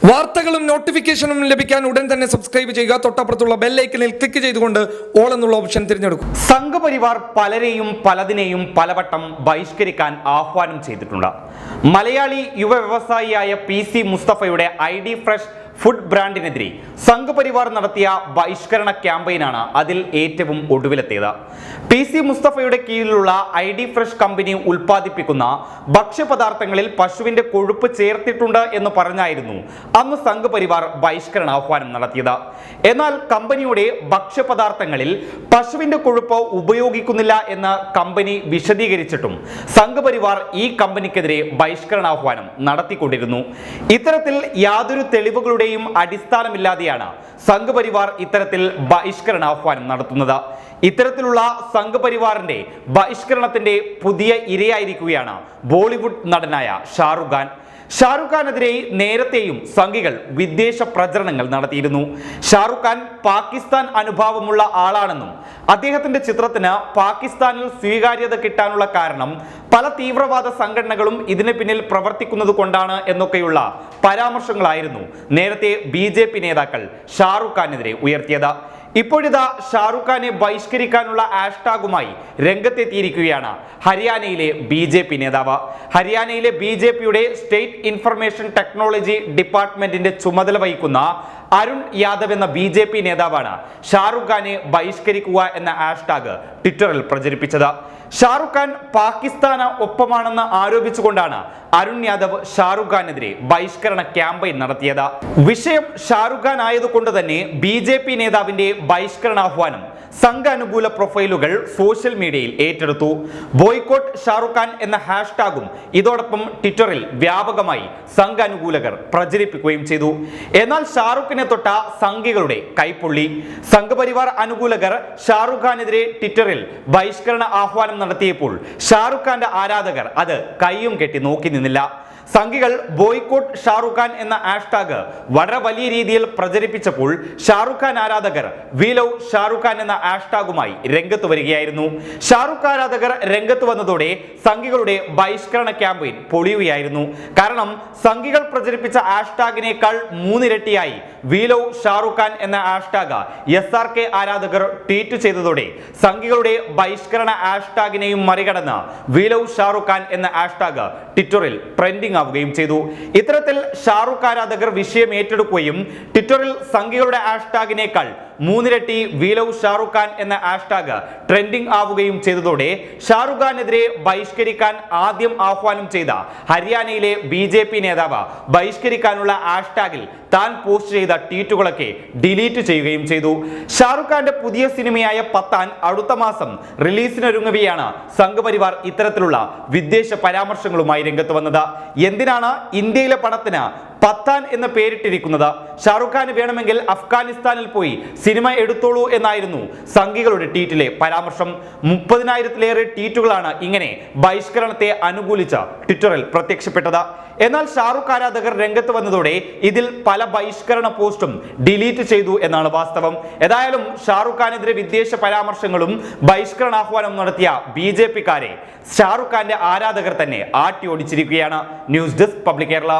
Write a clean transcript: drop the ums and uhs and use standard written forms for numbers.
വാർത്തകളും നോട്ടിഫിക്കേഷനും ലഭിക്കാൻ ഉടൻ തന്നെ സബ്സ്ക്രൈബ് ചെയ്യുക. തൊട്ടപ്പുറത്തുള്ള ബെൽ ഐക്കണിൽ ക്ലിക്ക് ചെയ്തുകൊണ്ട് ഓൾ എന്നുള്ള ഓപ്ഷൻ തിരഞ്ഞെടുക്കും. സംഘപരിവാർ പലരെയും പലതിനെയും പലവട്ടം ബഹിഷ്കരിക്കാൻ ആഹ്വാനം ചെയ്തിട്ടുണ്ട്. മലയാളി യുവ വ്യവസായിയായ PC മുസ്തഫയുടെ ID ഫ്രഷ് ഫുഡ് ബ്രാൻഡിനെതിരെ സംഘപരിവാർ നടത്തിയ ബഹിഷ്കരണ ക്യാമ്പയിനാണ് അതിൽ ഏറ്റവും ഒടുവിലെത്തിയത്. PC മുസ്തഫയുടെ കീഴിലുള്ള ID ഫ്രഷ് കമ്പനി ഉൽപ്പാദിപ്പിക്കുന്ന ഭക്ഷ്യപദാർത്ഥങ്ങളിൽ പശുവിന്റെ കൊഴുപ്പ് ചേർത്തിട്ടുണ്ട് എന്ന് പറഞ്ഞായിരുന്നു അന്ന് സംഘപരിവാർ ബഹിഷ്കരണ ആഹ്വാനം നടത്തിയത്. എന്നാൽ കമ്പനിയുടെ ഭക്ഷ്യപദാർത്ഥങ്ങളിൽ പശുവിന്റെ കൊഴുപ്പ് ഉപയോഗിക്കുന്നില്ല എന്ന് കമ്പനി വിശദീകരിച്ചിട്ടും സംഘപരിവാർ ഈ കമ്പനിക്കെതിരെ ബഹിഷ്കരണാഹ്വാനം നടത്തിക്കൊണ്ടിരുന്നു. ഇത്തരത്തിൽ യാതൊരു തെളിവുകളുടെ അടിസ്ഥാനമില്ലാതെയാണ് സംഘപരിവാർ ഇത്തരത്തിൽ ബഹിഷ്കരണാഹ്വാനം നടത്തുന്നത്. ഇത്തരത്തിലുള്ള സംഘപരിവാറിന്റെ ബഹിഷ്കരണത്തിന്റെ പുതിയ ഇരയായിരിക്കുകയാണ് ബോളിവുഡ് നടനായ ഷാറുഖ് ഖാൻ. ഷാറുഖ് ഖാനെതിരെ നേരത്തെയും സംഘികൾ വിദ്വേഷ പ്രചരണങ്ങൾ നടത്തിയിരുന്നു. ഷാറുഖ് ഖാൻ പാകിസ്ഥാൻ അനുഭാവമുള്ള ആളാണെന്നും അദ്ദേഹത്തിന്റെ ചിത്രത്തിന് പാകിസ്ഥാനിൽ സ്വീകാര്യത കിട്ടാനുള്ള കാരണം പല തീവ്രവാദ സംഘടനകളും ഇതിന് പിന്നിൽ പ്രവർത്തിക്കുന്നത് കൊണ്ടാണ് എന്നൊക്കെയുള്ള പരാമർശങ്ങളായിരുന്നു നേരത്തെ BJP നേതാക്കൾ ഷാറുഖ് ഖാനെതിരെ ഉയർത്തിയത്. ഇപ്പോഴിതാ ഷാറുഖ് ഖാനെ ബഹിഷ്കരിക്കാനുള്ള ഹാഷ്ടാഗുമായി രംഗത്തെത്തിയിരിക്കുകയാണ് ഹരിയാനയിലെ BJP നേതാവ്. ഹരിയാനയിലെ BJPയുടെ സ്റ്റേറ്റ് ഇൻഫർമേഷൻ ടെക്നോളജി ഡിപ്പാർട്ട്മെന്റിന്റെ ചുമതല വഹിക്കുന്ന അരുൺ യാദവ് എന്ന BJP നേതാവാണ് ഷാറുഖ് ഖാനെ ബഹിഷ്കരിക്കുക എന്ന ഹാഷ്ടാഗ് ട്വിറ്ററിൽ പ്രചരിപ്പിച്ചത്. ഷാറുഖ് ഖാൻ പാകിസ്ഥാന് ഒപ്പമാണെന്ന് ആരോപിച്ചുകൊണ്ടാണ് അരുൺ യാദവ് ഷാറുഖ് ഖാനെതിരെ ബഹിഷ്കരണ ക്യാമ്പയിൻ നടത്തിയത്. വിഷയം ഷാറുഖ് ഖാൻ ആയതുകൊണ്ട് തന്നെ BJP നേതാവിന്റെ ബഹിഷ്കരണാഹ്വാനം സംഘ അനുകൂല പ്രൊഫൈലുകൾ സോഷ്യൽ മീഡിയയിൽ ഏറ്റെടുത്തു. ബോയ്ക്കോട്ട് ഷാറുഖ് ഖാൻ എന്ന ഹാഷ്ടാഗും ഇതോടൊപ്പം ട്വിറ്ററിൽ വ്യാപകമായി സംഘ അനുകൂലകർ പ്രചരിപ്പിക്കുകയും ചെയ്തു. എന്നാൽ ഷാറുഖിനെ തൊട്ട സംഘികളുടെ കൈപ്പൊള്ളി. സംഘപരിവാർ അനുകൂലകർ ഷാറുഖ് ഖാനെതിരെ ട്വിറ്ററിൽ ബഹിഷ്കരണ ആഹ്വാനം നടത്തിയപ്പോൾ ഷാറുഖ് ഖാന്റെ ആരാധകർ അത് കയ്യും കെട്ടി നോക്കി നിന്നില്ല. സംഘികൾ ബോയ്ക്കോട്ട് ഷാറുഖ് ഖാൻ എന്ന ഹാഷ്ടാഗ് വളരെ വലിയ രീതിയിൽ പ്രചരിപ്പിച്ചപ്പോൾ ഷാറുഖ് ഖാൻ ആരാധകർ വി ലവ് ഷാറുഖ് ഖാൻ എന്ന ഹാഷ്ടാഗുമായി രംഗത്ത് വരികയായിരുന്നു. ഷാറുഖ് ആരാധകർ രംഗത്ത് വന്നതോടെ സംഘികളുടെ ബഹിഷ്കരണ ക്യാമ്പയിൻ പൊളിയുകയായിരുന്നു. കാരണം സംഘികൾ പ്രചരിപ്പിച്ച ഹാഷ്ടാഗിനേക്കാൾ 3 ഇരട്ടിയായി വി ലവ് ഷാറുഖ് ഖാൻ എന്ന ഹാഷ്ടാഗ് SRK ആരാധകർ ട്വീറ്റ് ചെയ്തതോടെ സംഘികളുടെ ബഹിഷ്കരണ ഹാഷ്ടാഗിനെയും മറികടന്ന് വി ലവ് ഷാറുഖ് ഖാൻ എന്ന ഹാഷ്ടാഗ് ട്വിറ്ററിൽ ട്രെൻഡിംഗ് ആവുകയും ചെയ്തു. ഇത്തരത്തിൽ ഷാറുഖ് ആരാധകർ വിഷയം ഏറ്റെടുക്കുകയും ട്വിറ്ററിൽ സംഘികളുടെ ഹാഷ്ടാഗിനേക്കാൾ 3 ഇരട്ടി വി ലവ് ഷാറുഖ് ഖാൻ എന്ന ഹാഷ്ടാഗ് ട്രെൻഡിംഗ് ആവുകയും ചെയ്തതോടെ ഷാറുഖ് ഖാനെതിരെ ബഹിഷ്കരിക്കാൻ ആദ്യം ആഹ്വാനം ചെയ്ത ഹരിയാനയിലെ BJP നേതാവ് ബഹിഷ്കരിക്കാനുള്ള ഹാഷ്ടാഗിൽ താൻ പോസ്റ്റ് ചെയ്ത ട്വീറ്റുകളൊക്കെ ഡിലീറ്റ് ചെയ്യുകയും ചെയ്തു. ഷാറുഖ് ഖാന്റെ പുതിയ സിനിമയായ പത്താൻ അടുത്ത മാസം റിലീസിനൊരുങ്ങവെയാണ് സംഘപരിവാർ ഇത്തരത്തിലുള്ള വിദ്വേഷ പരാമർശങ്ങളുമായി രംഗത്ത് വന്നത്. എന്തിനാണ് ഇന്ത്യയിലെ പടത്തിന് പത്താൻ എന്ന പേരിട്ടിരിക്കുന്നത്? ഷാറുഖ് ഖാന് വേണമെങ്കിൽ അഫ്ഗാനിസ്ഥാനിൽ പോയി സിനിമ എടുത്തോളൂ എന്നായിരുന്നു സംഘികളുടെ ട്വീറ്റിലെ പരാമർശം. 30,000-ലേറെ ട്വീറ്റുകളാണ് ഇങ്ങനെ ബഹിഷ്കരണത്തെ അനുകൂലിച്ച് ട്വിറ്ററിൽ പ്രത്യക്ഷപ്പെട്ടത്. എന്നാൽ ഷാറുഖ് ആരാധകർ രംഗത്ത് വന്നതോടെ ഇതിൽ പല ബഹിഷ്കരണ പോസ്റ്റും ഡിലീറ്റ് ചെയ്തു എന്നാണ് വാസ്തവം. ഏതായാലും ഷാറുഖ് ഖാനെതിരെ വിദ്വേഷ പരാമർശങ്ങളും ബഹിഷ്കരണാഹ്വാനം നടത്തിയ BJP-കാരെ ഷാറുഖ് ഖാന്റെ ആരാധകർ തന്നെ ആട്ടി ഓടിച്ചിരിക്കുകയാണ്. News desk public Kerala.